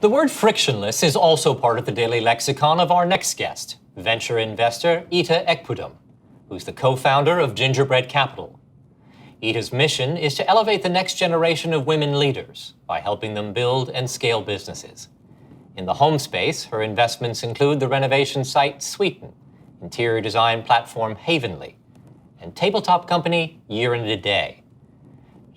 The word frictionless is also part of the daily lexicon of our next guest, venture investor Ita Ekpoudom, who's the co-founder of Gingerbread Capital. Ita's mission is to elevate the next generation of women leaders by helping them build and scale businesses. In the home space, her investments include the renovation site Sweeten, interior design platform Havenly, and tabletop company Year and a Day.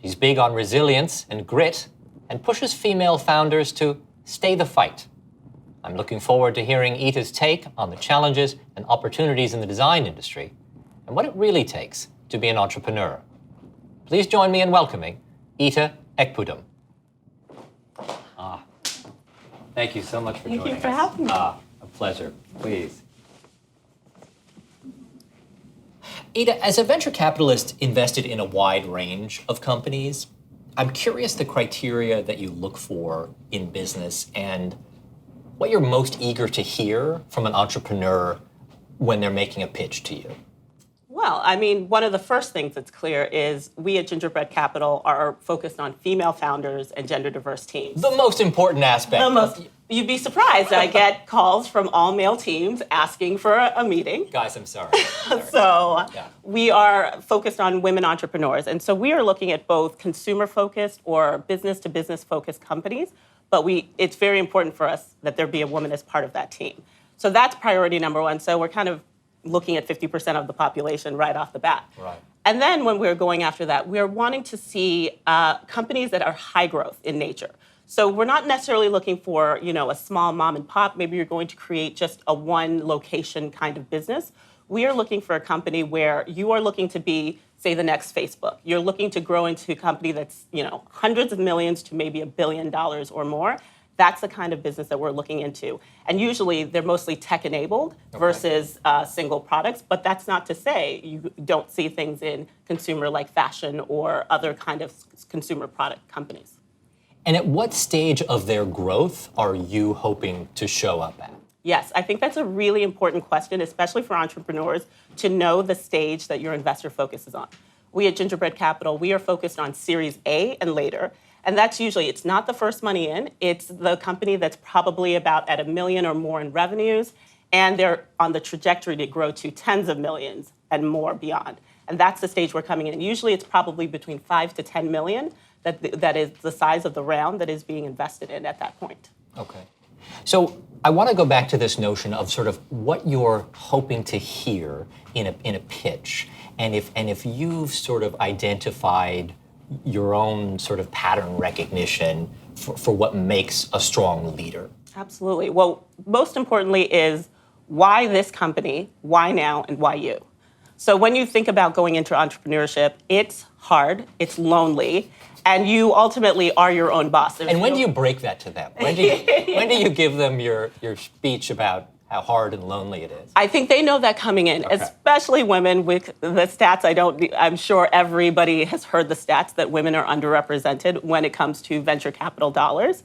She's big on resilience and grit and pushes female founders to stay the fight. I'm looking forward to hearing Ita's take on the challenges and opportunities in the design industry and what it really takes to be an entrepreneur. Please join me in welcoming Ita Ekpoudom. Thank you so much for joining us. Thank you for having me. A pleasure. Please. Ita, as a venture capitalist invested in a wide range of companies, I'm curious the criteria that you look for in business and what you're most eager to hear from an entrepreneur when they're making a pitch to you. Well, I mean, one of the first things that's clear is we at Gingerbread Capital are focused on female founders and gender diverse teams. The most important aspect. You'd be surprised. I get calls from all male teams asking for a meeting. Guys, I'm sorry. We are focused on women entrepreneurs. And so we are looking at both consumer-focused or business-to-business focused companies. But it's very important for us that there be a woman as part of that team. So that's priority number one. So we're kind of looking at 50% of the population right off the bat. Right. And then when we're going after that, we're wanting to see companies that are high growth in nature. So we're not necessarily looking for, a small mom and pop. Maybe you're going to create just a one location kind of business. We are looking for a company where you are looking to be, say, the next Facebook. You're looking to grow into a company that's, hundreds of millions to maybe $1 billion or more. That's the kind of business that we're looking into. And usually they're mostly tech-enabled versus single products. But that's not to say you don't see things in consumer like fashion or other kind of consumer product companies. And at what stage of their growth are you hoping to show up at? Yes, I think that's a really important question, especially for entrepreneurs, to know the stage that your investor focuses on. We at Gingerbread Capital, we are focused on Series A and later. And that's usually, it's not the first money in, it's the company that's probably about at $1 million or more in revenues, and they're on the trajectory to grow to tens of millions and more beyond. And that's the stage we're coming in. And usually it's probably between 5 to 10 million that is the size of the round that is being invested in at that point. Okay. So I want to go back to this notion of sort of what you're hoping to hear in a pitch. And if you've sort of identified your own sort of pattern recognition for what makes a strong leader. Absolutely. Well, most importantly is why this company, why now, and why you? So when you think about going into entrepreneurship, it's hard, it's lonely, and you ultimately are your own boss. And when do you break that to them? When do you give them your speech about how hard and lonely it is? I think they know that coming in, especially women with the stats. I'm sure everybody has heard the stats that women are underrepresented when it comes to venture capital dollars.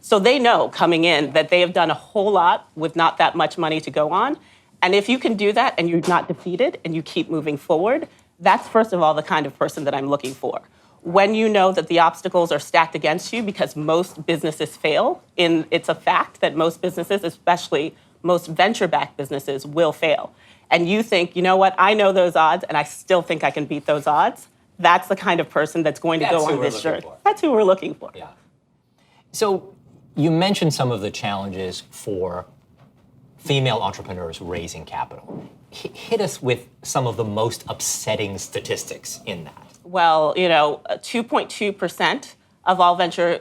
So they know coming in that they have done a whole lot with not that much money to go on. And if you can do that and you're not defeated and you keep moving forward, that's first of all the kind of person that I'm looking for. When you know that the obstacles are stacked against you, because most businesses fail, it's a fact that most businesses, especially most venture-backed businesses, will fail. And you think, you know what, I know those odds and I still think I can beat those odds. That's the kind of person that's going to go on this journey. That's who we're looking for. Yeah. So you mentioned some of the challenges for female entrepreneurs raising capital. Hit us with some of the most upsetting statistics in that. Well, 2.2% of all venture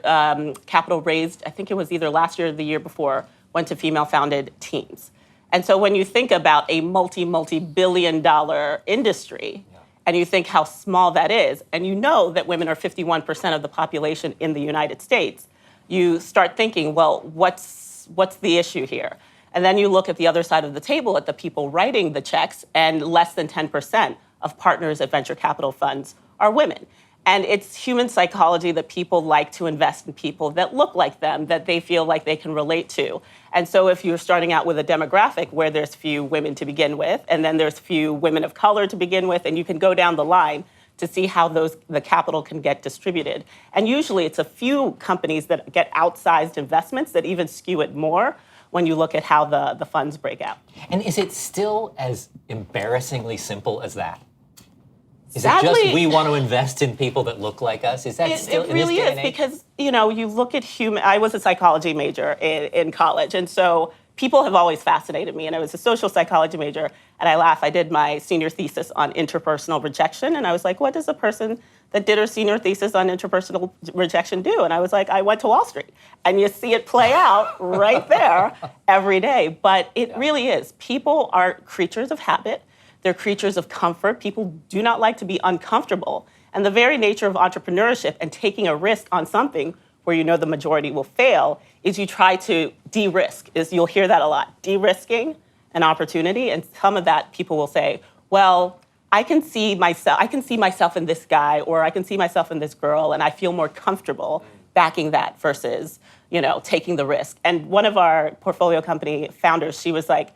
capital raised, I think it was either last year or the year before, went to female-founded teams. And so when you think about a multi-billion-dollar industry, and you think how small that is, and you know that women are 51% of the population in the United States, you start thinking, well, what's the issue here? And then you look at the other side of the table at the people writing the checks, and less than 10% of partners at venture capital funds are women. And it's human psychology that people like to invest in people that look like them, that they feel like they can relate to. And so if you're starting out with a demographic where there's few women to begin with, and then there's few women of color to begin with, and you can go down the line, to see how the capital can get distributed. And usually it's a few companies that get outsized investments that even skew it more when you look at how the funds break out. And is it still as embarrassingly simple as that? Is Sadly, it just we want to invest in people that look like us? Is that still it really in this day is and age? because, you look at I was a psychology major in college, and so people have always fascinated me, and I was a social psychology major, and I laugh. I did my senior thesis on interpersonal rejection, and I was like, what does a person that did her senior thesis on interpersonal rejection do? And I was like, I went to Wall Street. And you see it play out right there every day. But it really is. People are creatures of habit. They're creatures of comfort. People do not like to be uncomfortable. And the very nature of entrepreneurship and taking a risk on something where you know the majority will fail is you try to de-risk. You'll hear that a lot, de-risking an opportunity. And some of that people will say, well, I can see myself in this guy, or I can see myself in this girl, and I feel more comfortable backing that versus, taking the risk. And one of our portfolio company founders, she was like,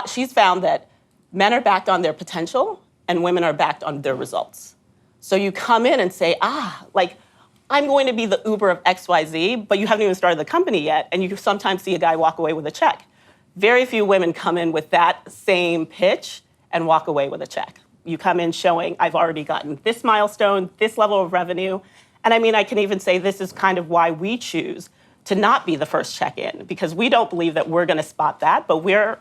she's found that men are backed on their potential and women are backed on their results. So you come in and say, I'm going to be the Uber of XYZ, but you haven't even started the company yet, and you sometimes see a guy walk away with a check. Very few women come in with that same pitch and walk away with a check. You come in showing, I've already gotten this milestone, this level of revenue. And I can even say this is kind of why we choose to not be the first check-in, because we don't believe that we're going to spot that, but we're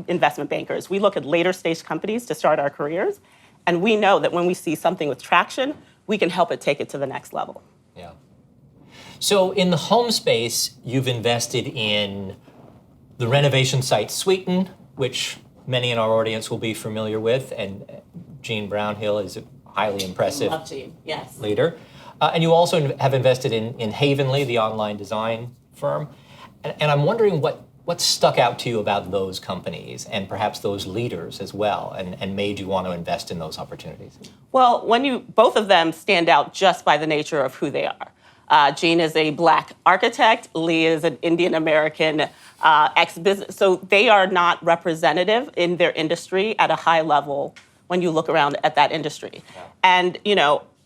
investment bankers. We look at later stage companies to start our careers, and we know that when we see something with traction, we can help it take it to the next level. Yeah. So in the home space, you've invested in the renovation site Sweeten, which many in our audience will be familiar with, and Jean Brownhill is a highly impressive Love Jean, yes. leader. And you also have invested in Havenly, the online design firm. And I'm wondering what stuck out to you about those companies and perhaps those leaders as well, and made you want to invest in those opportunities? Well, both of them stand out just by the nature of who they are. Jean is a Black architect. Lee is an Indian American ex-business. So they are not representative in their industry at a high level when you look around at that industry. Yeah. And,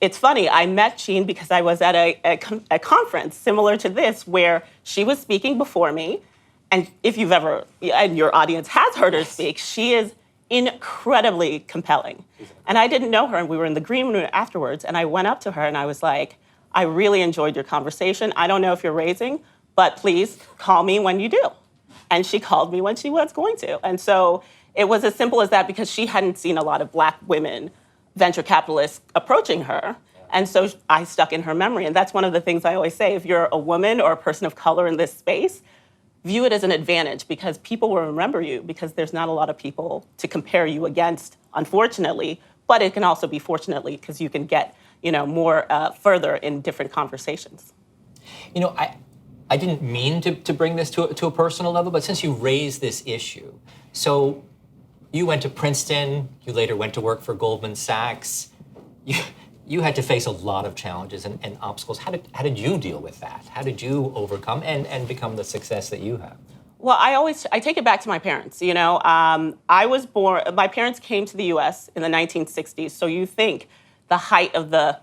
it's funny, I met Jean because I was at a conference similar to this where she was speaking before me. And if you've ever, and your audience has heard her speak, she is incredibly compelling. And I didn't know her, and we were in the green room afterwards, and I went up to her and I was like, I really enjoyed your conversation. I don't know if you're raising, but please call me when you do. And she called me when she was going to. And so it was as simple as that because she hadn't seen a lot of Black women venture capitalists approaching her. And so I stuck in her memory. And that's one of the things I always say, if you're a woman or a person of color in this space, view it as an advantage because people will remember you because there's not a lot of people to compare you against, unfortunately, but it can also be fortunately because you can get, more further in different conversations. I didn't mean to bring this to a personal level, but since you raised this issue, so you went to Princeton, you later went to work for Goldman Sachs, you had to face a lot of challenges and obstacles. How did you deal with that? How did you overcome and become the success that you have? Well, I take it back to my parents. I was born, my parents came to the US in the 1960s. So you think the height of the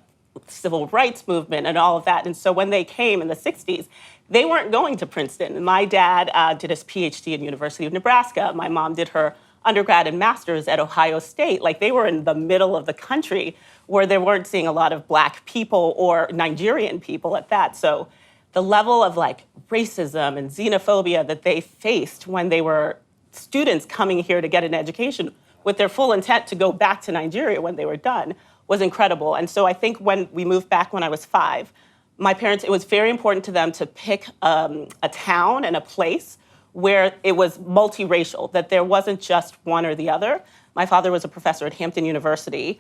civil rights movement and all of that. And so when they came in the 60s, they weren't going to Princeton. My dad did his PhD at University of Nebraska. My mom did her undergrad and master's at Ohio State. Like they were in the middle of the country where they weren't seeing a lot of Black people or Nigerian people at that. So the level of racism and xenophobia that they faced when they were students coming here to get an education with their full intent to go back to Nigeria when they were done was incredible. And so I think when we moved back when I was 5, my parents, it was very important to them to pick a town and a place where it was multiracial, that there wasn't just one or the other. My father was a professor at Hampton University,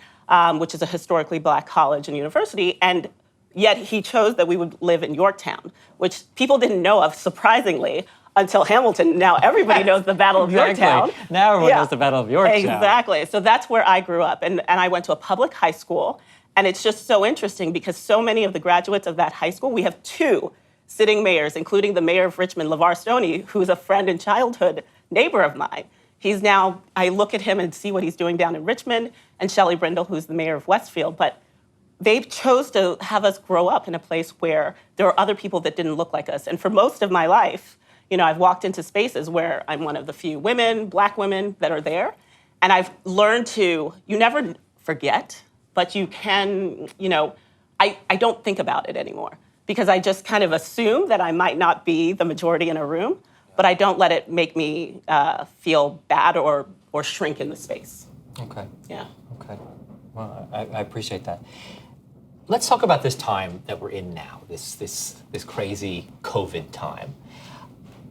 which is a historically Black college and university, and yet he chose that we would live in Yorktown, which people didn't know of, surprisingly, until Hamilton. Now everybody knows the Battle of Yorktown. Now everyone knows the Battle of Yorktown. Exactly. So that's where I grew up, and I went to a public high school, and it's just so interesting because so many of the graduates of that high school, we have 2 sitting mayors, including the mayor of Richmond, LeVar Stoney, who's a friend and childhood neighbor of mine. He's now, I look at him and see what he's doing down in Richmond, and Shelley Brindle, who's the mayor of Westfield. But they chose to have us grow up in a place where there were other people that didn't look like us. And for most of my life, I've walked into spaces where I'm one of the few women, Black women that are there. And I've learned you never forget, but you can, I don't think about it anymore because I just kind of assume that I might not be the majority in a room, but I don't let it make me feel bad or shrink in the space. Okay. Yeah. Okay. Well, I appreciate that. Let's talk about this time that we're in now, this crazy COVID time.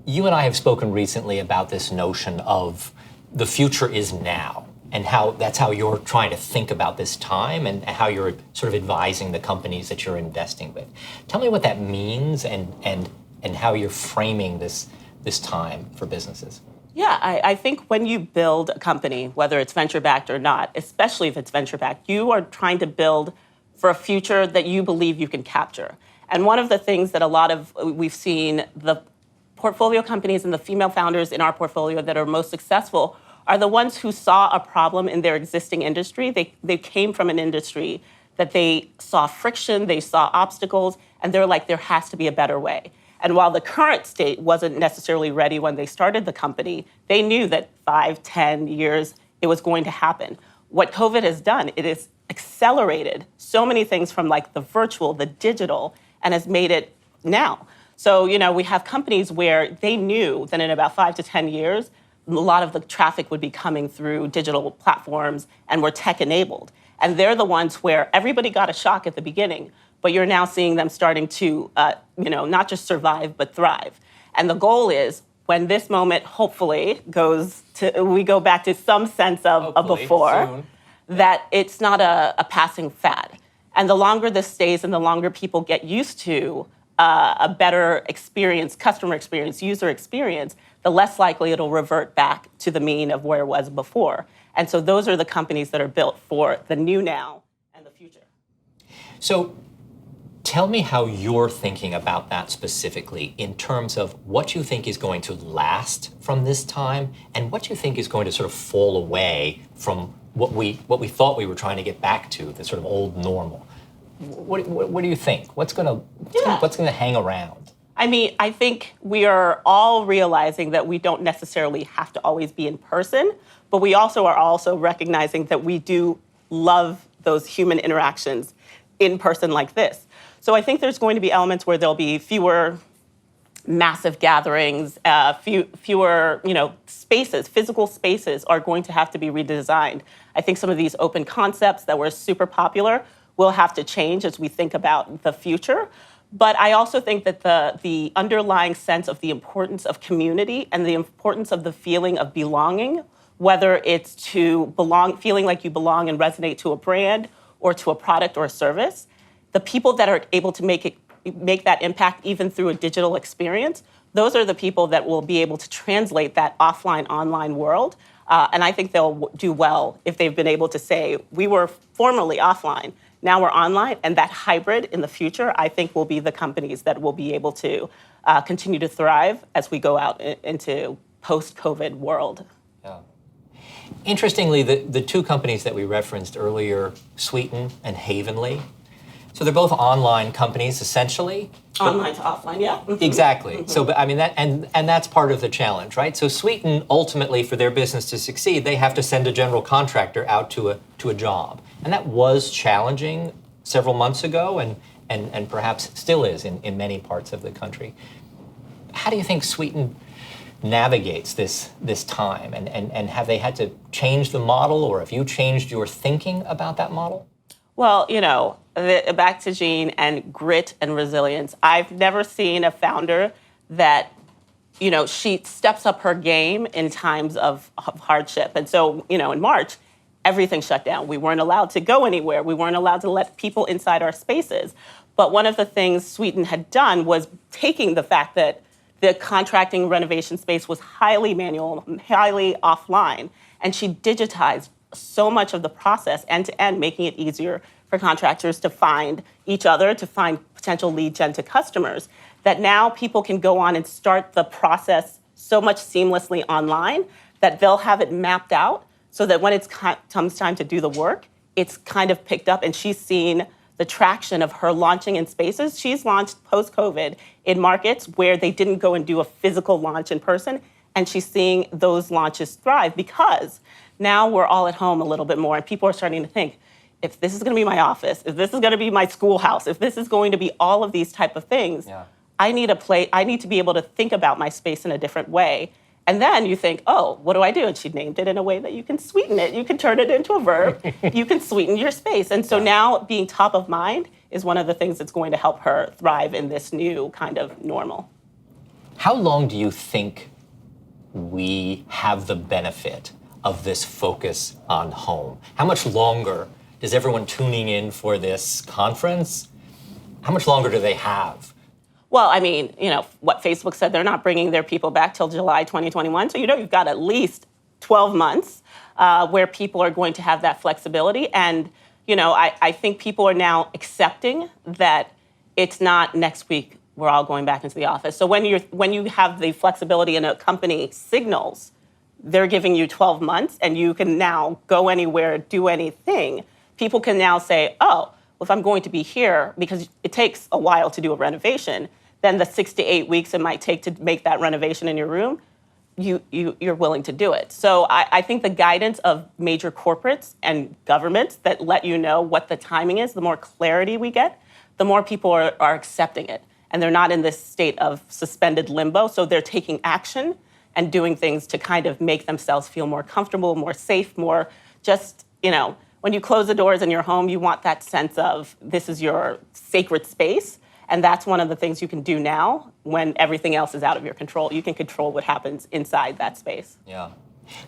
You and I have spoken recently about this notion of the future is now, and how that's how you're trying to think about this time and how you're sort of advising the companies that you're investing with. Tell me what that means and how you're framing this time for businesses. Yeah, I think when you build a company, whether it's venture-backed or not, especially if it's venture-backed, you are trying to build for a future that you believe you can capture. And one of the things that we've seen, the portfolio companies and the female founders in our portfolio that are most successful are the ones who saw a problem in their existing industry. They came from an industry that they saw friction, they saw obstacles, and they're like, there has to be a better way. And while the current state wasn't necessarily ready when they started the company, they knew that 5, 10 years, it was going to happen. What COVID has done, it has accelerated so many things from like the virtual, the digital, and has made it now. So, we have companies where they knew that in about 5 to 10 years, a lot of the traffic would be coming through digital platforms and were tech-enabled. And they're the ones where everybody got a shock at the beginning, but you're now seeing them starting to, not just survive, but thrive. And the goal is when this moment hopefully we go back to some sense of before, soon. That it's not a passing fad. And the longer this stays and the longer people get used to a better experience, customer experience, user experience, the less likely it'll revert back to the mean of where it was before. And so those are the companies that are built for the new now and the future. So tell me how you're thinking about that specifically in terms of what you think is going to last from this time and what you think is going to sort of fall away from what we thought we were trying to get back to, the sort of old normal. What do you think? What's going to hang around? I mean, I think we are all realizing that we don't necessarily have to always be in person, but we also are recognizing that we do love those human interactions in person like this. So I think there's going to be elements where there'll be fewer massive gatherings, fewer, spaces, physical spaces are going to have to be redesigned. I think some of these open concepts that were super popular will have to change as we think about the future. But I also think that the underlying sense of the importance of community and the importance of the feeling of belonging, whether it's to feeling like you belong and resonate to a brand or to a product or a service, the people that are able to make that impact even through a digital experience, those are the people that will be able to translate that offline-online world. And I think they'll do well if they've been able to say, we were formerly offline, now we're online, and that hybrid in the future, I think, will be the companies that will be able to continue to thrive as we go out into post-COVID world. Yeah. Interestingly, the two companies that we referenced earlier, Sweeten and Havenly, so they're both online companies, essentially. Online to offline, yeah. Mm-hmm. Exactly. Mm-hmm. So, but I mean, and that's part of the challenge, right? So Sweeten, ultimately, for their business to succeed, they have to send a general contractor out to a job. And that was challenging several months ago and perhaps still is in many parts of the country. How do you think Sweeten navigates this time? And have they had to change the model, or have you changed your thinking about that model? Well, back to Jean and grit and resilience. I've never seen a founder that, she steps up her game in times of hardship. And so, in March, everything shut down. We weren't allowed to go anywhere. We weren't allowed to let people inside our spaces. But one of the things Sweeten had done was taking the fact that the contracting renovation space was highly manual, highly offline, and she digitized so much of the process end to end, making it easier for contractors to find each other, to find potential lead gen to customers, that now people can go on and start the process so much seamlessly online that they'll have it mapped out so that when it comes time to do the work, it's kind of picked up, and she's seen the traction of her launching in spaces. She's launched post-COVID in markets where they didn't go and do a physical launch in person, and she's seeing those launches thrive because now we're all at home a little bit more, and people are starting to think, if this is going to be my office, if this is going to be my schoolhouse, if this is going to be all of these type of things, I need to be able to think about my space in a different way. And then you think, oh, what do I do? And she named it in a way that you can sweeten it. You can turn it into a verb. You can sweeten your space. And so now being top of mind is one of the things that's going to help her thrive in this new kind of normal. How long do you think we have the benefit of this focus on home? How much longer does everyone tuning in for this conference? How much longer do they have? Well, I mean, what Facebook said, they're not bringing their people back till July 2021. So, you've got at least 12 months where people are going to have that flexibility. And, I think people are now accepting that it's not next week we're all going back into the office. So when you have the flexibility and a company signals, they're giving you 12 months and you can now go anywhere, do anything. People can now say, oh, well, if I'm going to be here, because it takes a while to do a renovation, then the 6 to 8 weeks it might take to make that renovation in your room, you're willing to do it. So I think the guidance of major corporates and governments that let you know what the timing is, the more clarity we get, the more people are accepting it. And they're not in this state of suspended limbo. So they're taking action and doing things to kind of make themselves feel more comfortable, more safe, more just, when you close the doors in your home, you want that sense of this is your sacred space. And that's one of the things you can do now when everything else is out of your control. You can control what happens inside that space. Yeah.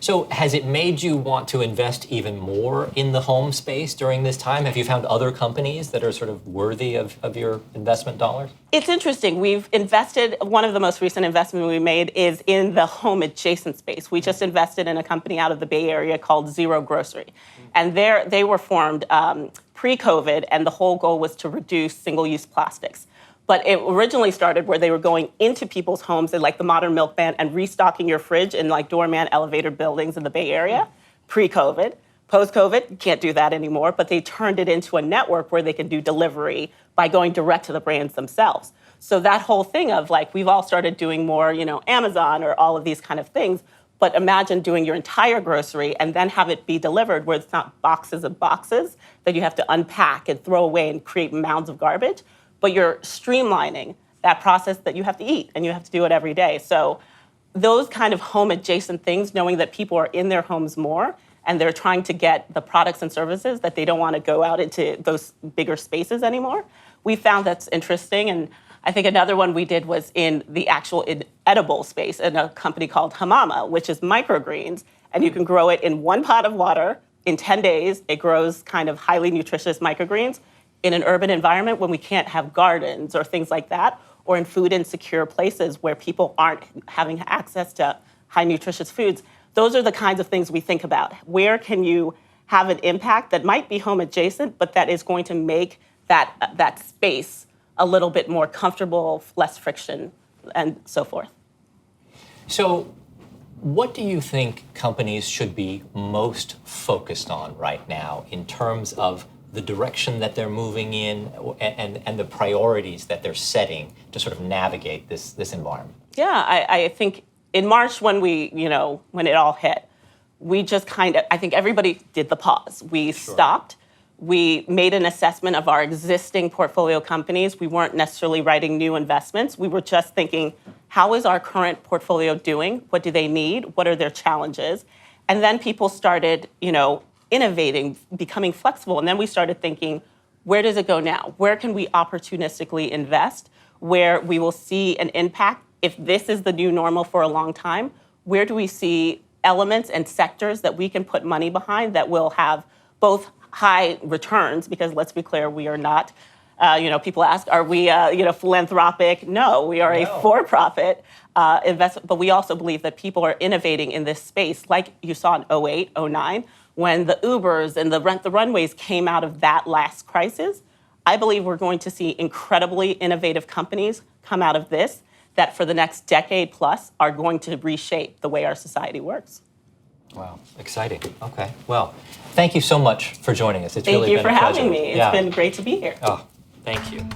So has it made you want to invest even more in the home space during this time? Have you found other companies that are sort of worthy of your investment dollars? It's interesting. We've invested, one of the most recent investments we made is in the home adjacent space. We just invested in a company out of the Bay Area called Zero Grocery. And they were formed pre-COVID, and the whole goal was to reduce single-use plastics. But it originally started where they were going into people's homes in like the modern milkman and restocking your fridge in like doorman elevator buildings in the Bay Area, pre-COVID. Post-COVID, you can't do that anymore, but they turned it into a network where they can do delivery by going direct to the brands themselves. So that whole thing of like, we've all started doing more, Amazon or all of these kind of things, but imagine doing your entire grocery and then have it be delivered where it's not boxes of boxes that you have to unpack and throw away and create mounds of garbage. But you're streamlining that process that you have to eat, and you have to do it every day. So those kind of home adjacent things, knowing that people are in their homes more and they're trying to get the products and services that they don't want to go out into those bigger spaces anymore, we found that's interesting. And I think another one we did was in the actual edible space in a company called Hamama, which is microgreens, and you can grow it in one pot of water. In 10 days, it grows kind of highly nutritious microgreens in an urban environment when we can't have gardens or things like that, or in food insecure places where people aren't having access to high nutritious foods. Those are the kinds of things we think about. Where can you have an impact that might be home adjacent, but that is going to make that space a little bit more comfortable, less friction, and so forth. So what do you think companies should be most focused on right now in terms of the direction that they're moving in and the priorities that they're setting to sort of navigate this environment? Yeah, I think in March when when it all hit, we just I think everybody did the pause. We stopped. We made an assessment of our existing portfolio companies. We weren't necessarily writing new investments. We were just thinking, how is our current portfolio doing? What do they need? What are their challenges? And then people started, innovating, becoming flexible. And then we started thinking, where does it go now? Where can we opportunistically invest? Where we will see an impact? If this is the new normal for a long time, where do we see elements and sectors that we can put money behind that will have both high returns? Because let's be clear, we are not, people ask, are we, philanthropic? No, we are a for-profit investment. But we also believe that people are innovating in this space, like you saw in 08, 09, when the Ubers and the Rent the Runways came out of that last crisis. I believe we're going to see incredibly innovative companies come out of this that for the next decade plus are going to reshape the way our society works. Wow, exciting. Okay, well, thank you so much for joining us. It's Thank really you been for a pleasure. having me. It's been great to be here. Oh, thank you.